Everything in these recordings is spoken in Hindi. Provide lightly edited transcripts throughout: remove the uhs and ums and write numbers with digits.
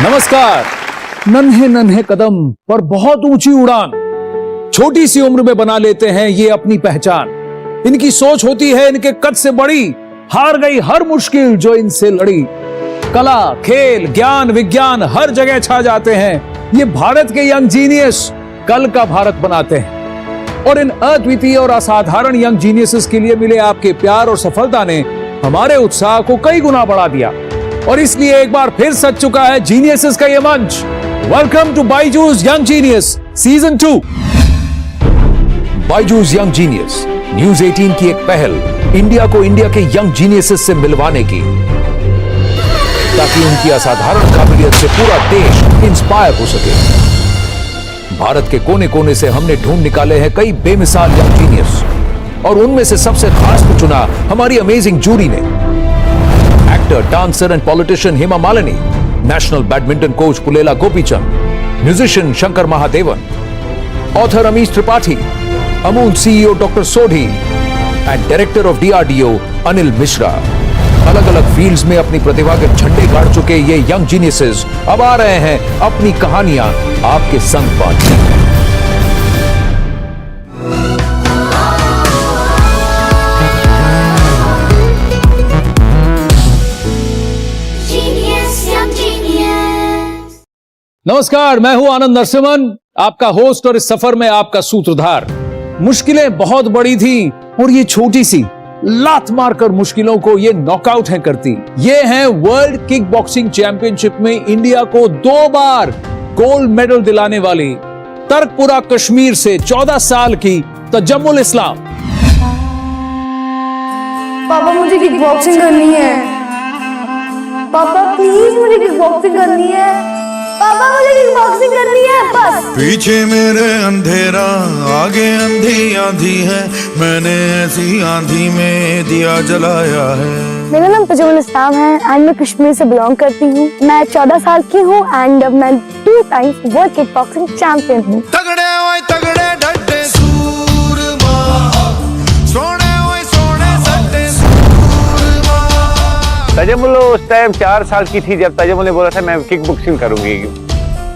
नमस्कार। नन्हे नन्हे कदम पर बहुत ऊंची उड़ान, छोटी सी उम्र में बना लेते हैं ये अपनी पहचान। इनकी सोच होती है इनके कद से बड़ी, हार गई हर मुश्किल जो इनसे लड़ी। कला, खेल, ज्ञान, विज्ञान हर जगह छा जाते हैं। ये भारत के यंग जीनियस कल का भारत बनाते हैं। और इन अद्वितीय और असाधारण यंग जीनियसेस के लिए मिले आपके प्यार और सफलता ने हमारे उत्साह को कई गुना बढ़ा दिया। और इसलिए एक बार फिर सज चुका है जीनियसेस का ये मंच। Welcome to Byju's young genius season 2। Byju's young genius news 18 की एक पहल इंडिया को इंडिया के यंग जीनियसेस से मिलवाने की, ताकि उनकी असाधारण काबिलियत से पूरा देश इंस्पायर हो सके। भारत के कोने कोने से हमने ढूंढ निकाले हैं कई बेमिसाल यंग जीनियस, और उनमें से सबसे खास को चुना हमारी अमेजिंग जूरी ने। Actor, dancer and politician Hema Malini, national badminton coach Pullela Gopichand, musician Shankar Mahadevan, author Amish Tripathi, Amul CEO doctor Sodhi and director of DRDO Anil Mishra. अलग अलग फील्ड्स में अपनी प्रतिभा के झंडे गाड़ चुके ये यंग जीनियसेस अब आ रहे हैं अपनी कहानियां आपके संग बांटने। नमस्कार, मैं हूं आनंद नरसिम्हन, आपका होस्ट और इस सफर में आपका सूत्रधार। मुश्किलें बहुत बड़ी थी और ये छोटी सी लात मारकर मुश्किलों को ये नॉकआउट है करती। ये हैं वर्ल्ड किक बॉक्सिंग चैंपियनशिप में इंडिया को 2 बार गोल्ड मेडल दिलाने वाली तर्कपुरा कश्मीर से 14 साल की तजम्मुल इस्लाम। पापा मुझे किक बॉक्सिंग करनी है। पापा प्लीज मुझे किक बॉक्सिंग करनी है। पापा मुझे किक बॉक्सिंग करनी है बस। पीछे मेरे अंधेरा, आगे अंधी आंधी है, मैंने ऐसी आंधी में दिया जलाया है। मेरा नाम तजम्मुल इस्लाम है एंड मैं कश्मीर से बिलोंग करती हूँ। मैं 14 साल की हूँ एंड मैं 2 times world kick boxing champion हूँ। तगड़े ओए तगड़े डटे सूरमा, सोने ओए सोने सट्टे सूरमा। तजम्मुल उस टाइम 4 साल की थी जब तजम्मुल ने बोला था मैं किक बॉक्सिंग करूंगी।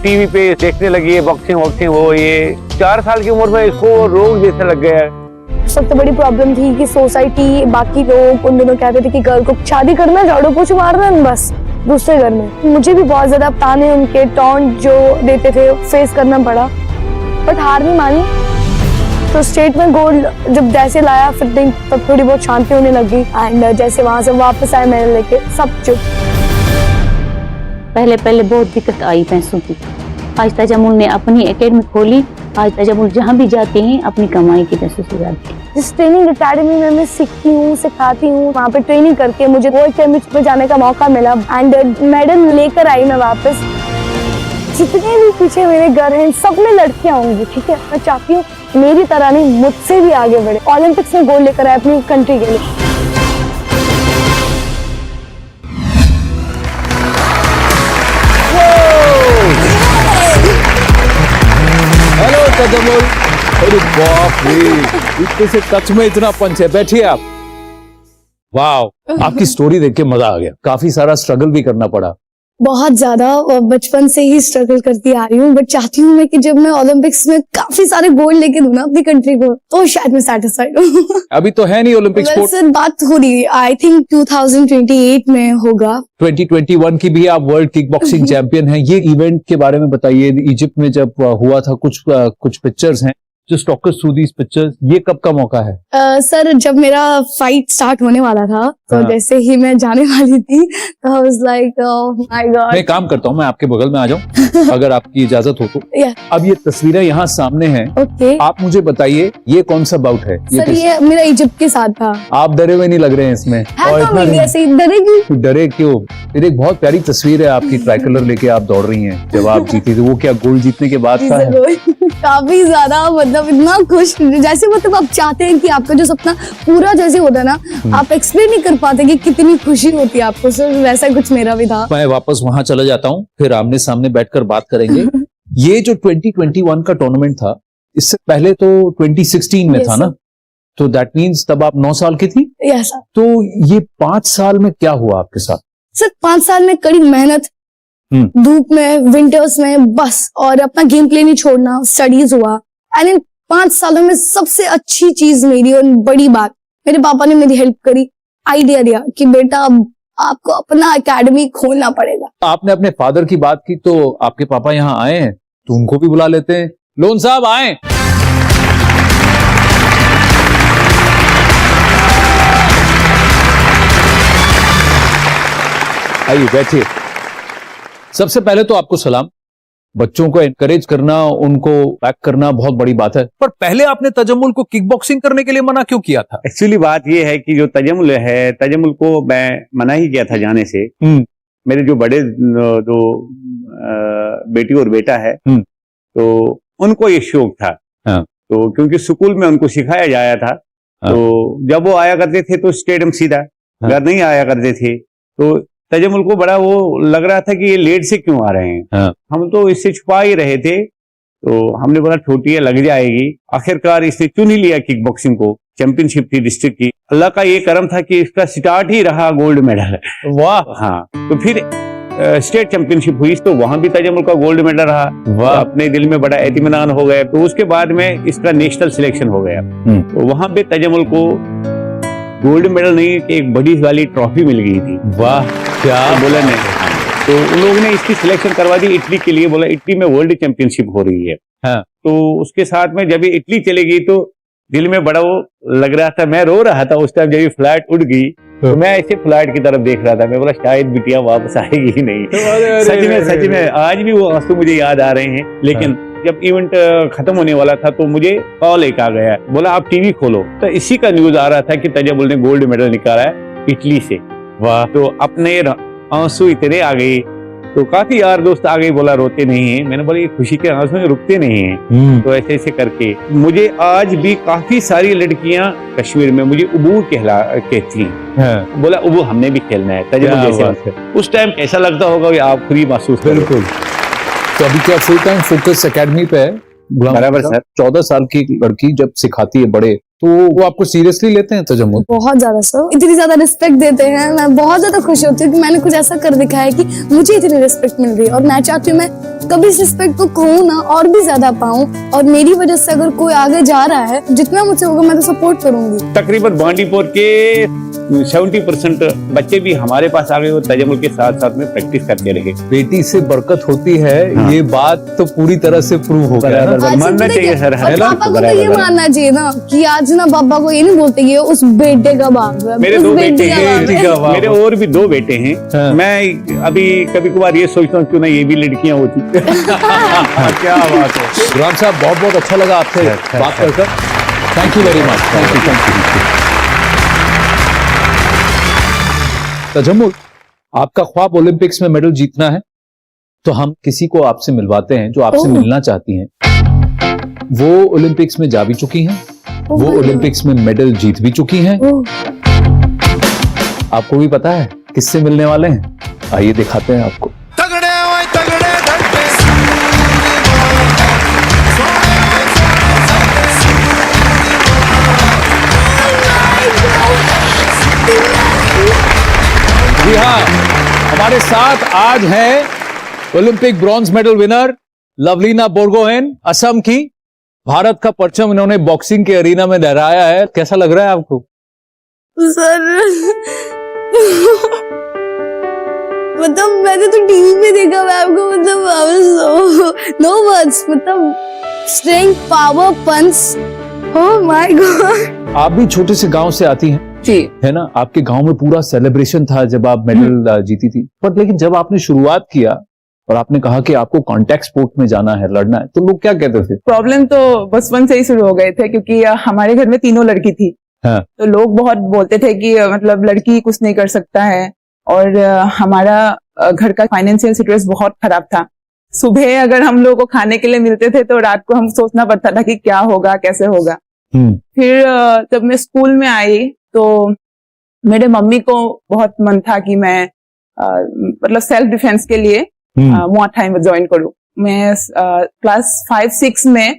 टीवी पे देखने लगी है बॉक्सिंग वॉक्सिंग, वो ये 4 साल की उम्र में इसको रोग जैसे लग गया। सबसे बड़ी प्रॉब्लम थी कि सोसाइटी, बाकी लोग उन दिनों कहते थे कि गर्ल को शादी करना, झाड़ू पोछा मारना बस दूसरे घर में। मुझे भी बहुत ज्यादा ताने, उनके टॉन्ट जो देते थे फेस करना पड़ा, बट हार नहीं मानी। तो स्टेट में गोल्ड जब जैसे लाया फिर तब थोड़ी बहुत शांति होने लगी एंड जैसे वहां से वापस आए मैंने लेके सब चुप। पहले बहुत दिक्कत आई पैसों की। आज तजम्मुल ने अपनी एकेडमी खोली। आज तजम्मुल जहाँ भी जाते हैं अपनी कमाई के पैसों से जाते हैं। जिस ट्रेनिंग एकेडमी में मैं सीखती हूँ, सिखाती हूँ, वहाँ पे ट्रेनिंग करके मुझे वर्ल्ड चैंपियनशिप में जाने का मौका मिला एंड मेडल लेकर आई मैं वापस। जितने भी पीछे मेरे घर हैं सब में लड़कियां होंगी, ठीक है। मैं चाहती हूँ मेरी तरह नहीं, मुझसे भी आगे बढ़े, ओलंपिक्स में गोल्ड लेकर आए अपनी कंट्री के लिए। हेलो तजम्मुल। अरे बाप रे, इतने से टच में इतना पंच है। बैठिए आप। वाह, आपकी स्टोरी देख के मजा आ गया। काफी सारा स्ट्रगल भी करना पड़ा। बहुत ज्यादा, बचपन से ही स्ट्रगल करती आ रही हूँ, बट चाहती हूँ मैं कि जब मैं ओलंपिक्स में काफी सारे गोल्ड लेके दूँ ना अपनी कंट्री को, तो शायद मैं सेटिस्फाइड हूँ। अभी तो है नहीं ओलंपिक स्पोर्ट। सर बात हो रही है, आई थिंक 2028 में होगा। 2021 की भी आप वर्ल्ड किक बॉक्सिंग चैंपियन हैं। ये इवेंट के बारे में बताइए। इजिप्ट में जब हुआ था, कुछ पिक्चर्स हैं, जस्ट टॉक अस थ्रू दीस पिक्चर्स। ये कब का मौका है? सर जब मेरा फाइट स्टार्ट होने वाला था, तो जैसे ही मैं जाने वाली थी, तो I was like oh my God. मैं काम करता हूँ, मैं आपके बगल में आ जाऊँ अगर आपकी इजाजत हो तो। अब ये तस्वीरें यहाँ सामने हैं। ओके, आप मुझे बताइए ये कौन सा बाउट है? सर ये मेरा इजिप्ट के साथ था। आप डरे हुए नहीं लग रहे हैं इसमें। और इतना इंडिया से डरेगी? डरे क्यों? फिर एक बहुत प्यारी तस्वीर है आपकी, ट्राइकलर लेके आप दौड़ रही हैं जब आप जीती थी। वो क्या गोल्ड जीतने के बाद का है? काफी ज्यादा, मतलब इतना खुश, जैसे मतलब आप चाहते हैं कि आपका जो सपना पूरा जैसे होता है ना, आप एक्सप्लेन नहीं कर पाते कि कितनी खुशी होती है आपको। सर वैसा कुछ मेरा भी था। मैं वापस वहां चला जाता हूँ, फिर आमने सामने बैठकर बात करेंगे। ये जो 2021 का टूर्नामेंट था, इससे पहले तो 2016 में था ना, तो दैट मीन्स तब आप 9 साल की थी। Yes sir. तो ये 5 साल में क्या हुआ आपके साथ? सर 5 साल में कड़ी मेहनत, धूप में, विंटर्स में, बस। और अपना गेम प्ले नहीं छोड़ना, स्टडीज हुआ। एंड इन 5 सालों में सबसे अच्छी चीज मेरी और बड़ी बात, मेरे पापा ने मेरी हेल्प करी, आइडिया दिया कि बेटा अब आपको अपना एकेडमी खोलना पड़ेगा। आपने अपने फादर की बात की तो आपके पापा यहाँ आए हैं, तो उनको भी बुला लेते हैं। लोन साहब आए। आइए बैठिए। सबसे पहले तो आपको सलाम। बच्चों को एनकरेज करना, उनको बैक करना बहुत बड़ी बात है, पर पहले आपने तजम्मुल को किक बॉक्सिंग करने के लिए मना क्यों किया था? एक्चुअली बात यह है कि जो तजम्मुल है, तजम्मुल को मैं मना ही किया था जाने से। मेरे जो बड़े जो बेटी और बेटा है, तो उनको ये शौक था। तो क्योंकि स्कूल में उनको सिखाया जाया था, तो जब वो आया करते थे तो स्टेडियम सीधा, घर नहीं आया करते थे, तो तजम्मुल को बड़ा वो लग रहा था कि ये लेट से क्यों आ रहे हैं। हम तो इससे छुपा ही रहे थे, तो हमने बोला छोटी है, लग जाएगी। आखिरकार इसने चुन ही लिया किक बॉक्सिंग को। चैंपियनशिप थी डिस्ट्रिक्ट की। अल्लाह का ये करम था कि इसका स्टार्ट ही रहा गोल्ड मेडल। वाह। हाँ, तो फिर स्टेट चैंपियनशिप हुई तो वहां भी तजम्मुल का गोल्ड मेडल रहा। वाह। अपने दिल में बड़ा एतमानान हो गया। तो उसके बाद में इसका नेशनल सिलेक्शन हो गया, तो वहां पे तजम्मुल को गोल्ड मेडल नहीं कि एक बड़ी वाली ट्रॉफी मिल गई थी। वाह, क्या बोला नहीं। तो उन लोगों ने इसकी सिलेक्शन करवा दी इटली के लिए। बोला इटली में वर्ल्ड चैंपियनशिप हो रही है। हाँ। तो उसके साथ में जब ये इटली चली गई तो दिल में बड़ा वो लग रहा था। मैं रो रहा था उस टाइम, जब ये फ्लाइट उड़ गई तो मैं ऐसे फ्लाइट की तरफ देख रहा था। मैं बोला शायद बिटिया वापस आएगी ही नहीं। सच में आज भी वो आंसू मुझे याद आ रहे हैं। लेकिन जब इवेंट खत्म होने वाला था तो मुझे कॉल एक आ गया, बोला आप टीवी खोलो। तो इसी का न्यूज आ रहा था कि तजम्मुल ने गोल्ड मेडल निकाला है इटली से। वाह। तो अपने आंसू इतने आ गए, तो काफी यार दोस्त आ गए, बोला रोते नहीं है। मैंने बोला ये खुशी के आंसू रुकते नहीं हैं। तो ऐसे ऐसे करके मुझे आज भी काफी सारी लड़कियां कश्मीर में मुझे उबू कहती हैं। बोला उबू हमने भी खेलना है तजम्मुल जैसे। उस टाइम कैसा लगता होगा आप खुद ही महसूस। बिल्कुल। तो अभी क्या फुल टाइम फोकस एकेडमी पे है? बराबर सर। 14 साल की लड़की जब सिखाती है बड़े, तो वो आपको सीरियसली लेते हैं तजम्मुल? बहुत ज्यादा सर, इतनी ज्यादा रिस्पेक्ट देते हैं। मैं बहुत ज्यादा खुश होती हूँ कि मैंने कुछ ऐसा कर दिखाया है कि मुझे इतनी रिस्पेक्ट मिल रही है। और मैं चाहती हूँ मैं कभी इस रिस्पेक्ट को कहूँ ना, और भी ज्यादा पाऊँ। और मेरी वजह से अगर कोई आगे जा रहा है, जितना मुझसे होगा मैं तो सपोर्ट करूंगी। तकरीबन बांडीपुर के 70% बच्चे भी हमारे पास आ गए और तजम्मुल के साथ साथ में प्रैक्टिस करते रहे। बेटी से बरकत होती है। हाँ। ये बात तो पूरी तरह से प्रूव हो गया। मानना चाहिए सर। पापा को तो ये मानना चाहिए ना कि आज ना पापा को ये नहीं बोलते कि उस बेटे का बाप है। मेरे 2 बेटे हैं, मेरे और भी 2 बेटे हैं। हाँ। मैं अभी कभी कभार ये सोचता हूँ क्यों ना ये भी लड़कियां होती। क्या बात है। गुलाम साहब बहुत बहुत अच्छा लगा आपसे बात कर। Thank you very much. Thank you. Tajammul, आपका ख्वाब ओलंपिक्स में मेडल जीतना है, तो हम किसी को आपसे मिलवाते हैं जो आपसे मिलना चाहती हैं। वो ओलंपिक्स में जा भी चुकी हैं, वो ओलंपिक्स में मेडल जीत भी चुकी हैं। आपको भी पता है किससे मिलने वाले हैं? आइए दिखाते हैं आपको। जी हाँ, हमारे साथ आज है Olympic bronze medal winner Lovlina Borgohain, Assam की। भारत का परचम इन्होंने बॉक्सिंग के अरीना में लहराया है। कैसा लग रहा है आपको? सर मतलब मैंने तो टीवी में देखा है आपको, मतलब नो वर्ड्स, मतलब strength, power, punch, oh my God. आप भी छोटे से गांव से आती हैं जी, है ना? आपके गांव में पूरा सेलिब्रेशन था जब आप मेडल जीती थी, पर लेकिन जब आपने शुरुआत किया और आपने कहा कि आपको कांटेक्ट स्पोर्ट में जाना है, लड़ना है, तो लोग क्या कहते थे? प्रॉब्लम तो बचपन से ही शुरू हो गए थे क्योंकि हमारे घर में 3 लड़की थी। हाँ। तो लोग बहुत बोलते थे कि मतलब लड़की कुछ नहीं कर सकता है। और हमारा घर का फाइनेंशियल सिचुएशन बहुत खराब था। सुबह अगर हम लोग को खाने के लिए मिलते थे तो रात को हम सोचना पड़ता था कि क्या होगा, कैसे होगा। फिर जब मैं स्कूल में आई तो मेरे मम्मी को बहुत मन था कि मैं मतलब सेल्फ डिफेंस के लिए मुआ थाई में ज्वाइन करूं। मैं क्लास 5-6 में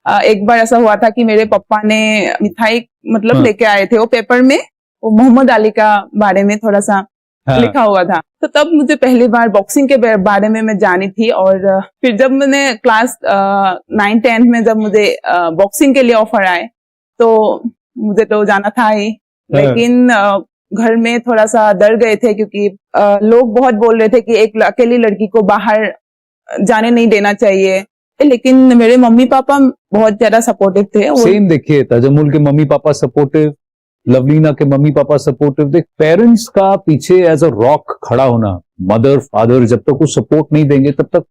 एक बार ऐसा हुआ था कि मेरे पापा ने मिठाई मतलब लेके आए थे। वो पेपर में वो मोहम्मद अली का बारे में थोड़ा सा लिखा हुआ था। तो तब मुझे पहली बार बॉक्सिंग के बारे में मैं जानी थी। और फिर जब मैंने क्लास 9-10 में जब मुझे बॉक्सिंग के लिए ऑफर आए तो मुझे तो जाना था ही, लेकिन घर में थोड़ा सा डर गए थे क्योंकि लोग बहुत बोल रहे थे कि एक अकेली लड़की को बाहर जाने नहीं देना चाहिए। लेकिन मेरे मम्मी पापा बहुत ज्यादा सपोर्टिव थे। सेम देखिए, तजम्मुल के मम्मी पापा सपोर्टिव, लवलीना के मम्मी पापा सपोर्टिव। देख, पेरेंट्स का पीछे एज अ रॉक खड़ा होना, मदर फादर जब तक कुछ सपोर्ट नहीं देंगे तब तक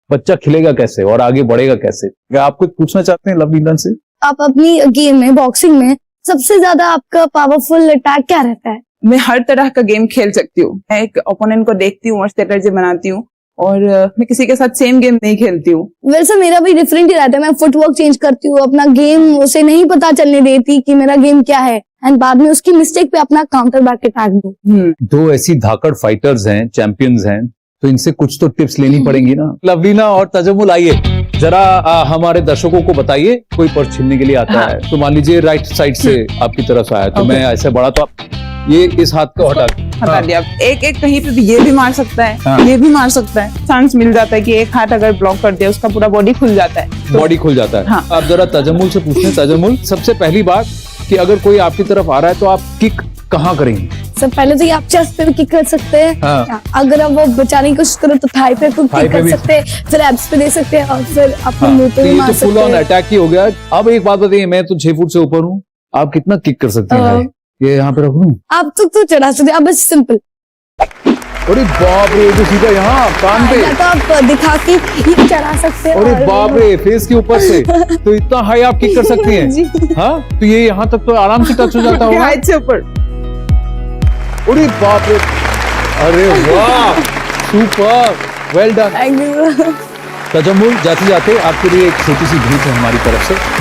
बच्चा खिलेगा कैसे और आगे बढ़ेगा कैसे। क्या आप कुछ पूछना चाहते हैं लवलीना से? आप अपनी गेम में, बॉक्सिंग में सबसे ज्यादा आपका पावरफुल अटैक क्या रहता है? मैं हर तरह का गेम खेल सकती हूँ। मैं एक ओपोनेंट को देखती हूँ और स्ट्रेटजी बनाती हूँ, और मैं किसी के साथ सेम गेम नहीं खेलती हूँ। वैसे मेरा भी डिफरेंट ही रहता है। मैं फुटवर्क चेंज करती हूँ, अपना गेम उसे नहीं पता चलने देती कि मेरा गेम क्या है, एंड बाद में उसकी मिस्टेक पे अपना काउंटर बैक अटैक दो। दो ऐसी धाकड़ फाइटर्स हैं, चैंपियंस हैं, तो इनसे कुछ तो टिप्स लेनी पड़ेंगी ना। लवलीना और तजम्मुल, आइए जरा हमारे दर्शकों को बताइए, कोई पर्स छीनने के लिए आता है तो मान लीजिए राइट साइड से आपकी तरफ आया तो मैं ऐसे बढ़ा तो आप ये इस हाथ को हटा दिया। एक कहीं पे भी ये भी मार सकता है, ये भी मार सकता है। चांस मिल जाता है कि एक हाथ अगर ब्लॉक कर दिया उसका पूरा बॉडी खुल जाता है। बॉडी खुल जाता है। हाँ। आप जरा तजम्मुल से पूछें। तजम्मुल, सबसे पहली बात कि अगर कोई आपकी तरफ आ रहा है तो आप किक कहाँ करेंगे? सब पहले तो ये आप चेस्ट पे भी किक कर सकते हैं। हाँ। अगर आप वो बचाने की कोशिश करो तो थाई पे किक कर सकते हैं, फिर एब्स पे दे सकते हैं और फिर अपने मुंह पे भी मार सकते हैं। फुल ऑन अटैक ही हो गया। अब एक बात बताइए, मैं तो 6 फुट से ऊपर हूँ, आप कितना किक कर सकते हैं? ये यहाँ पे रख लूं? आप तो चढ़ा सकते हैं, आप बस सिंपल। अरे बाप रे, तो सीधा यहाँ कान पे। या तो आप दिखा के ही चढ़ा सकते हैं। अरे बाप रे, फेस के ऊपर से तो इतना हाई आप किक कर सकती हैं? हाँ, तो ये यहाँ तक तो आराम से टच हो जाता होगा। हाइट से ऊपर। अरे बाप रे, अरे वाह, super, well done. Thank you. Tajammul, जाते जाते आपके लिए एक छोटी सी भेंट है हमारी तरफ से।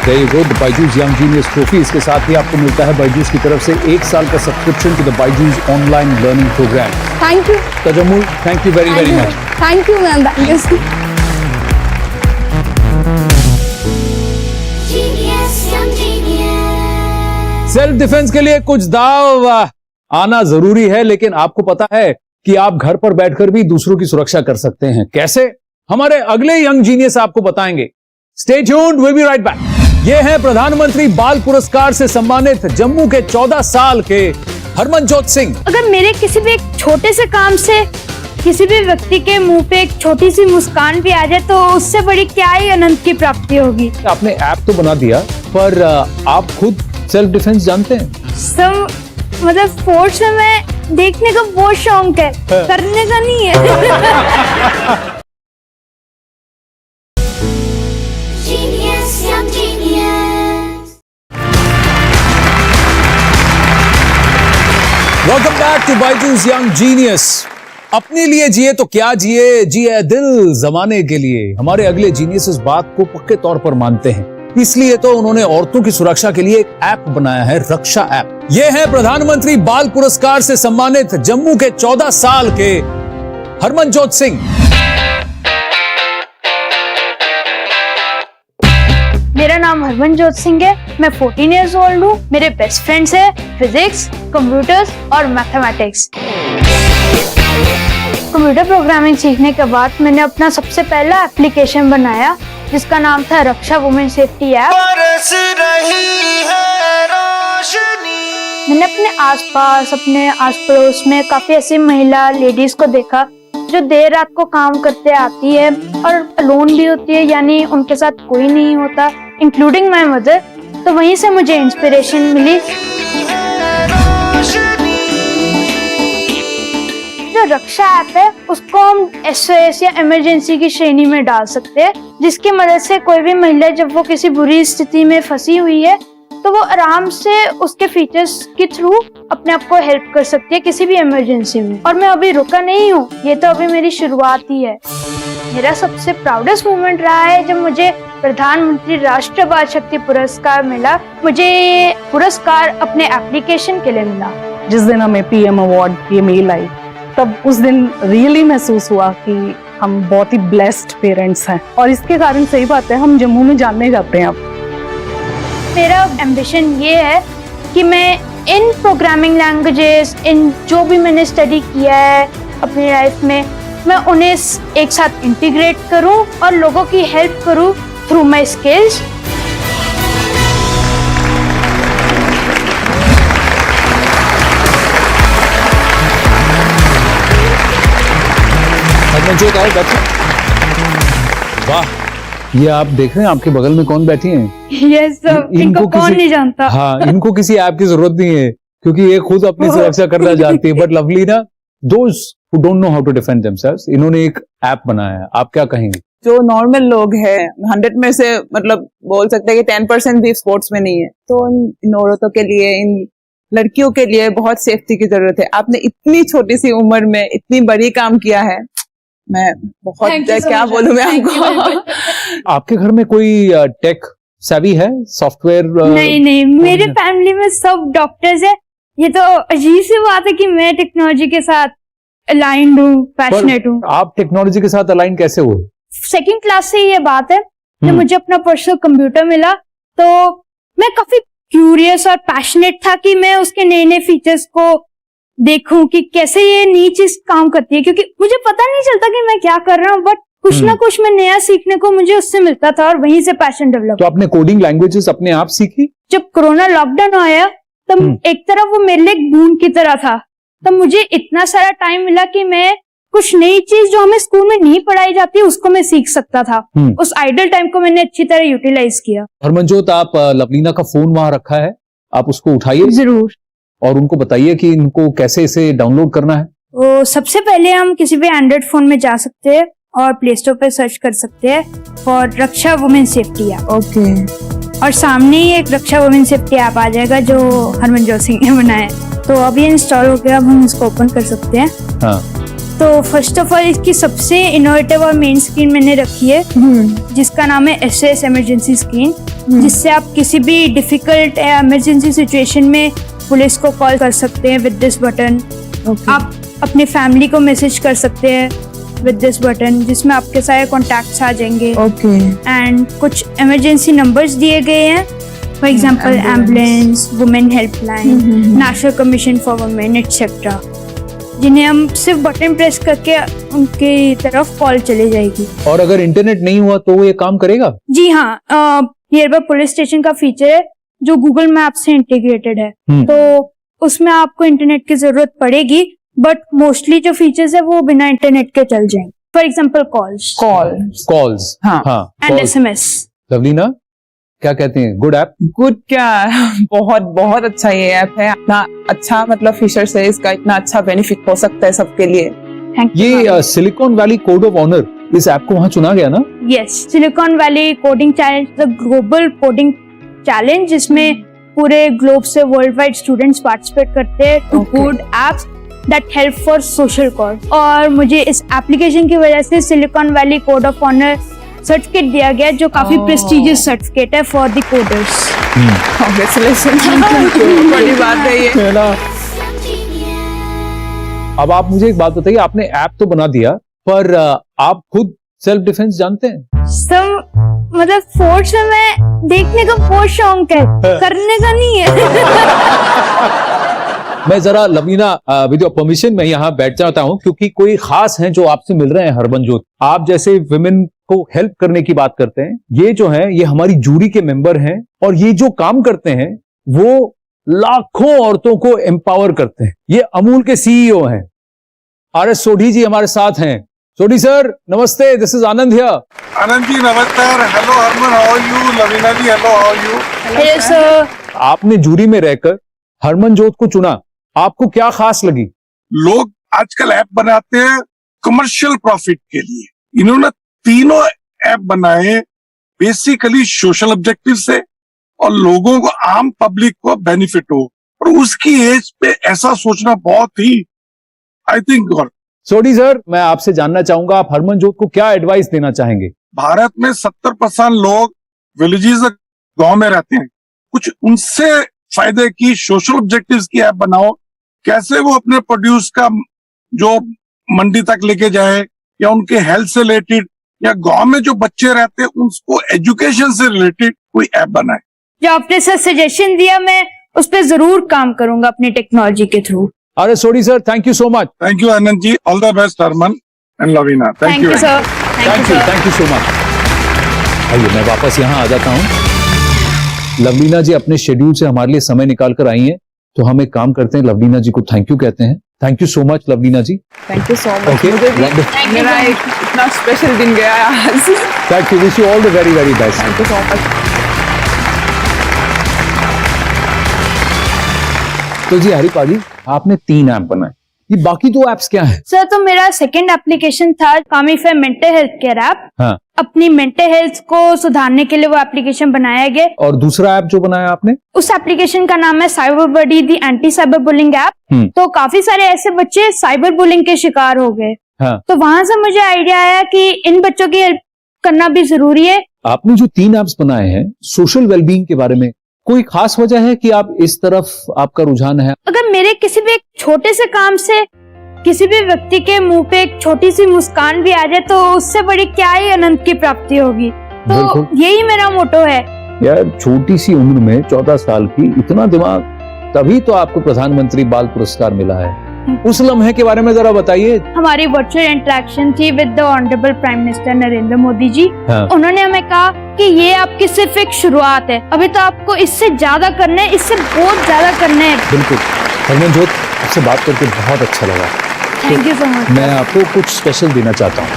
There you go, the Byju's young genius trophy. इसके साथ ही आपको मिलता है बायजूस की तरफ से 1 साल का subscription to the Byju's online learning programme. Thank you Tajammul, thank you very very much. Thank you ma'am, thank you. Self defence के लिए कुछ दाव आना जरूरी है, लेकिन आपको पता है कि आप घर पर बैठकर भी दूसरों की सुरक्षा कर सकते हैं। कैसे? हमारे अगले यंग जीनियस आपको बताएंगे। Stay tuned, we'll be right back। ये हैं प्रधानमंत्री बाल पुरस्कार से सम्मानित जम्मू के 14 साल के हरमनजोत सिंह। अगर मेरे किसी भी एक छोटे से काम से किसी भी व्यक्ति के मुंह पे एक छोटी सी मुस्कान भी आ जाए तो उससे बड़ी क्या ही आनंद की प्राप्ति होगी। आपने ऐप तो बना दिया, पर आप खुद सेल्फ डिफेंस जानते हैं? सब मतलब स्पोर्ट्स में मैं देखने का बहुत शौक है, करने का नहीं है। Welcome back to Byju's young genius. अपने लिए जिए तो क्या जिए, जिए दिल जमाने के लिए। हमारे अगले जीनियस इस बात को पक्के तौर पर मानते हैं, इसलिए तो उन्होंने औरतों की सुरक्षा के लिए एक ऐप बनाया है, रक्षा ऐप। ये है प्रधानमंत्री बाल पुरस्कार से सम्मानित जम्मू के 14 साल के हरमनजोत सिंह। मेरा नाम हरमनजोत सिंह है, मैं 14 इयर्स ओल्ड हूँ। मेरे बेस्ट फ्रेंड्स है फिजिक्स, कंप्यूटर्स और मैथमेटिक्स। कंप्यूटर प्रोग्रामिंग सीखने के बाद मैंने अपना सबसे पहला एप्लीकेशन बनाया जिसका नाम था रक्षा वुमेन सेफ्टी ऐप। मैंने अपने आसपास, अपने आस पड़ोस में काफी ऐसी महिला लेडीज को देखा जो देर रात को काम करते आती है और अलोन भी होती है, यानी उनके साथ कोई नहीं होता, इंक्लूडिंग माय मदर। तो वहीं से मुझे इंस्पिरेशन मिली। जो रक्षा ऐप है उसको हम SOS या इमरजेंसी की श्रेणी में डाल सकते हैं, जिसकी मदद से कोई भी महिला जब वो किसी बुरी स्थिति में फंसी हुई है तो वो आराम से उसके फीचर्स के थ्रू अपने आप को हेल्प कर सकती है किसी भी इमरजेंसी में। और मैं अभी रुका नहीं हूँ, ये तो अभी मेरी शुरुआत ही है। मेरा सबसे प्राउडेस्ट मोमेंट रहा है जब मुझे प्रधानमंत्री राष्ट्रीय बाल शक्ति पुरस्कार मिला। मुझे ये पुरस्कार अपने एप्लीकेशन के लिए मिला। जिस दिन हमें PM अवार्ड ये मेल आई, तब उस दिन रियली महसूस हुआ कि हम बहुत ही ब्लेस्ड पेरेंट्स हैं, और इसके कारण सही बात है हम जम्मू में जानने जाते हैं अब। मेरा एम्बिशन ये है कि मैं इन प्रोग्रामिंग लैंग्वेजेस, इन जो भी मैंने स्टडी किया है अपनी लाइफ में, मैं उन्हें एक साथ इंटीग्रेट करूं और लोगों की हेल्प करूं थ्रू माय स्किल्स। हरमनजोत आओ बैठो। वाह, ये आप देख रहे हैं आपके बगल में कौन बैठी हैं? यस सर, इनको कौन नहीं जानता। हाँ, इनको किसी ऐप की जरूरत नहीं है क्योंकि ये खुद अपनी सुरक्षा करना जानती है। But Lovlina, those who don't know how to defend themselves, इन्होंने एक ऐप बनाया है, आप क्या कहेंगे? जो नॉर्मल लोग हैं 100 में से मतलब बोल सकते हैं कि 10% भी स्पोर्ट्स में नहीं है, तो इन औरतों के लिए, इन लड़कियों के लिए बहुत सेफ्टी की जरूरत है। आपने इतनी छोटी सी उम्र में इतनी बड़ी काम किया है, मैं बहुत क्या बोलूं मैं आपको। आपके घर में कोई टेक सेवी है, सॉफ्टवेयर? नहीं, मेरे फैमिली में सब डॉक्टर्स है। ये तो अजीब सी बात है कि मैं टेक्नोलॉजी के साथ अलाइंड हूँ, पैशनेट हूँ। आप टेक्नोलॉजी के साथ अलाइन कैसे हुए? सेकंड क्लास से ये बात है, जब मुझे अपना पर्सनल कंप्यूटर मिला तो मैं काफी क्यूरियस और पैशनेट था कि मैं उसके नए नए फीचर्स को देखूं कि कैसे ये नई चीज काम करती है, क्योंकि मुझे पता नहीं चलता कि मैं क्या कर रहा हूँ, बट कुछ ना कुछ मैं नया सीखने को मुझे उससे मिलता था और वहीं से पैशन डेवलप। तो आपने कोडिंग लैंग्वेजेस अपने आप सीखी? जब कोरोना लॉकडाउन आया तब एक तरफ वो मेरे लिए एक बूंद की तरह था, तब मुझे इतना सारा टाइम मिला कि मैं कुछ नई चीज जो हमें स्कूल में नहीं पढ़ाई जाती उसको मैं सीख सकता था। उस आइडल टाइम को मैंने अच्छी तरह यूटिलाइज किया। हरमनजोत, आप लवलीना का फोन वहां रखा है, आप उसको उठाइए जरूर और उनको बताइए कि इनको कैसे इसे डाउनलोड करना है। तो सबसे पहले हम किसी भी एंड्रॉइड फोन में जा सकते हैं और प्ले स्टोर पे सर्च कर सकते हैं for Raksha women safety app. Okay. और सामने ही एक रक्षा वुमेन सेफ्टी ऐप आ जाएगा जो हरमनजोत सिंह ने बनाया है। तो अब ये इंस्टॉल हो गया, अब हम इसको ओपन कर सकते हैं। हाँ। तो फर्स्ट ऑफ ऑल इसकी सबसे इनोवेटिव और मेन स्क्रीन मैंने रखी है जिसका नाम है SOS इमरजेंसी स्क्रीन, जिससे आप किसी भी डिफिकल्ट इमरजेंसी सिचुएशन में पुलिस को कॉल कर सकते हैं विद दिस बटन। आप अपने फैमिली को मैसेज कर सकते हैं विद दिस बटन, जिसमें आपके सारे कॉन्टैक्ट्स आ जाएंगे। एंड कुछ इमरजेंसी नंबर्स दिए गए हैं, for example ambulance, women helpline, national commission for women etcetera, जिन्हें हम सिर्फ बटन प्रेस करके उनकी तरफ कॉल चली जाएगी। और अगर इंटरनेट नहीं हुआ तो वो ये काम करेगा? जी हाँ, नियर बाय पुलिस स्टेशन का फीचर है जो गूगल मैप से इंटीग्रेटेड है, तो उसमें आपको इंटरनेट की जरूरत पड़ेगी, बट मोस्टली जो फीचर्स है वो बिना इंटरनेट के चल जाएंगे। फॉर एग्जांपल कॉल्स, हाँ, एंड SMS। लवलीना, क्या कहते हैं, गुड ऐप? गुड क्या, बहुत अच्छा ये ऐप है। इतना अच्छा मतलब फीचर्स है इसका, इतना अच्छा बेनिफिट हो सकता है सबके लिए। ये silicon valley code of honour, इस ऐप को वहां चुना गया ना? Yes, silicon valley coding challenge, the global coding challenge, जिसमें पूरे ग्लोब से वर्ल्ड वाइड स्टूडेंट्स पार्टिसिपेट करते हैं to code apps that help for social cause. और मुझे इस एप्लीकेशन की वजह से silicon valley code of honour certificate दिया गया, जो काफी प्रेस्टिजियस सर्टिफिकेट है फॉर द कोडर्स। कांग्रेचुलेशन। बड़ी बात है ये ना। अब आप मुझे एक बात बताइए, आपने ऐप तो बना दिया, पर आप खुद सेल्फ डिफेंस जानते हैं? सब मतलब फोर्स में मैं देखने का बहुत शौक है, करने का नहीं है। मैं जरा लवलीना, विद योर परमिशन मैं यहाँ बैठ जाता हूँ, क्योंकि कोई खास हैं जो आपसे मिल रहे हैं। हरमनजोत, आप जैसे विमेन को हेल्प करने की बात करते हैं, ये जो है ये हमारी जूरी के मेंबर हैं और ये जो काम करते हैं वो लाखों औरतों को एम्पावर करते हैं। ये अमूल के CEO हैं। RS सोढ़ी जी हमारे साथ हैं। सोढ़ी सर नमस्ते, this is Anand here. Anand ji नमस्कार। Hello Harman, how are you? Lavina ji hello, how are you? Hello sir. आपने जूरी में रहकर हरमनजोत को चुना, आपको क्या खास लगी? लोग आजकल ऐप बनाते हैं कमर्शियल प्रॉफिट के लिए, इन्होंने तीनों ऐप बनाए बेसिकली सोशल ऑब्जेक्टिव से और लोगों को, आम पब्लिक को बेनिफिट हो, और उसकी एज पे ऐसा सोचना बहुत ही I think god. Sodhi sir, मैं आपसे जानना चाहूंगा, आप हरमनजोत को क्या एडवाइस देना चाहेंगे? भारत में 70% लोग विलेजेस गांव में रहते हैं, कुछ उनसे फायदे की सोशल ऑब्जेक्टिव्स की ऐप बनाओ, कैसे वो अपने प्रोड्यूस का जो मंडी तक लेके जाए, या उनके हेल्थ से रिलेटेड, या गांव में जो बच्चे रहते हैं उनको एजुकेशन से रिलेटेड कोई ऐप बनाए। जो आपने सर सजेशन दिया मैं उस पर जरूर काम करूंगा अपनी टेक्नोलॉजी के थ्रू। अरे Sodhi sir, thank you so much. Thank you Anand ji, all the best Harman and Lavina. Thank you sir. Thank you so much. आइए मैं वापस यहाँ आ जाता हूँ। लवलीना जी अपने शेड्यूल से हमारे लिए समय निकाल कर आई हैं, तो हम एक काम करते हैं, लवलीना जी को थैंक यू कहते हैं। Thank you so much Lovlina ji. Thank you so much. Okay, मुझे भी wonderful. मेरा एक इतना स्पेशल दिन गया है आज। Thank you, wish you all the very very best. Thank you so much. तो जी हरिपा जी, आपने 3 ऐप बनाए, ये बाकी 2 ऐप्स क्या है? सर तो मेरा सेकंड एप्लीकेशन था कामिफाई मेंटल हेल्थ केयर ऐप। हाँ। अपनी मेंटल हेल्थ को सुधारने के लिए वो एप्लीकेशन बनाया गया। और दूसरा ऐप जो बनाया आपने? उस एप्लीकेशन का नाम है साइबर बडी दी एंटी साइबर बुलिंग ऐप। तो काफी सारे ऐसे बच्चे साइबर बुलिंग के शिकार हो गए। हाँ। तो वहां से मुझे आइडिया आया कि इन बच्चों की हेल्प करना भी जरूरी है। आपने जो 3 ऐप्स बनाए हैं सोशल वेलबींग के बारे में, कोई खास वजह है कि आप इस तरफ आपका रुझान है? अगर मेरे किसी भी एक छोटे से काम से किसी भी व्यक्ति के मुंह पे एक छोटी सी मुस्कान भी आ जाए तो उससे बड़ी क्या ही आनंद की प्राप्ति होगी। तो बिल्कुल। यही मेरा मोटो है। यार छोटी सी उम्र में 14 साल की, इतना दिमाग, तभी तो आपको प्रधानमंत्री बाल पुरस्कार मिला है। उस लम्हे के बारे में जरा बताइए। हमारी वर्चुअल इंटरेक्शन थी with the honourable prime minister Narendra Modi ji. हाँ। उन्होंने हमें कहा कि ये आपकी सिर्फ एक शुरुआत है, अभी तो आपको इससे ज्यादा करना है, इससे बहुत ज्यादा करना है। बिल्कुल। हरमनजोत, आपसे बात करके बहुत अच्छा लगा। Thank you so much. मैं आपको कुछ स्पेशल देना चाहता हूँ।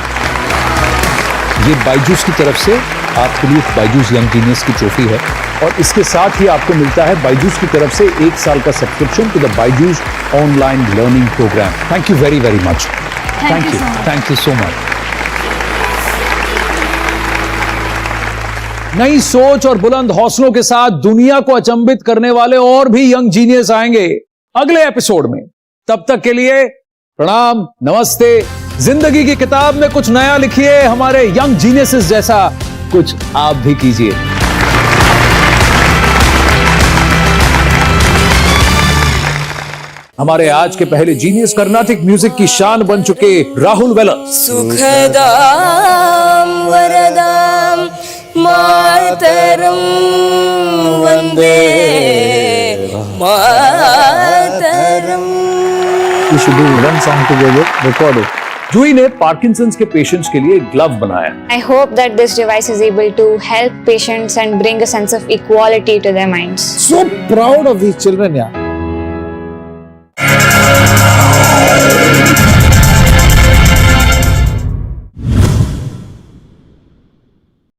ये बायजूस की तरफ से आपके लिए बायजूस यंग जीनियस की ट्रॉफी है, और इसके साथ ही आपको मिलता है बायजूस की तरफ से 1 साल का subscription to the Byju's online learning programme. Thank you very very much. Thank you so much. नई सोच और बुलंद हौसलों के साथ दुनिया को अचंभित करने वाले और भी यंग जीनियस आएंगे अगले एपिसोड में। तब तक के लिए प्रणाम, नमस्ते। जिंदगी की किताब में कुछ नया लिखिए, हमारे यंग जीनियसेस जैसा कुछ आप भी कीजिए। हमारे आज के पहले जीनियस कर्नाटिक म्यूजिक की शान बन चुके राहुल वेलर। सुखदां वरदां मातरं वंदे मातरं। You should do one song together, record it. जूही ने पार्किंसंस के पेशेंट्स के लिए ग्लव बनाया। I hope that this device is able to help patients and bring a sense of equality to their minds. So proud of these children, yeah.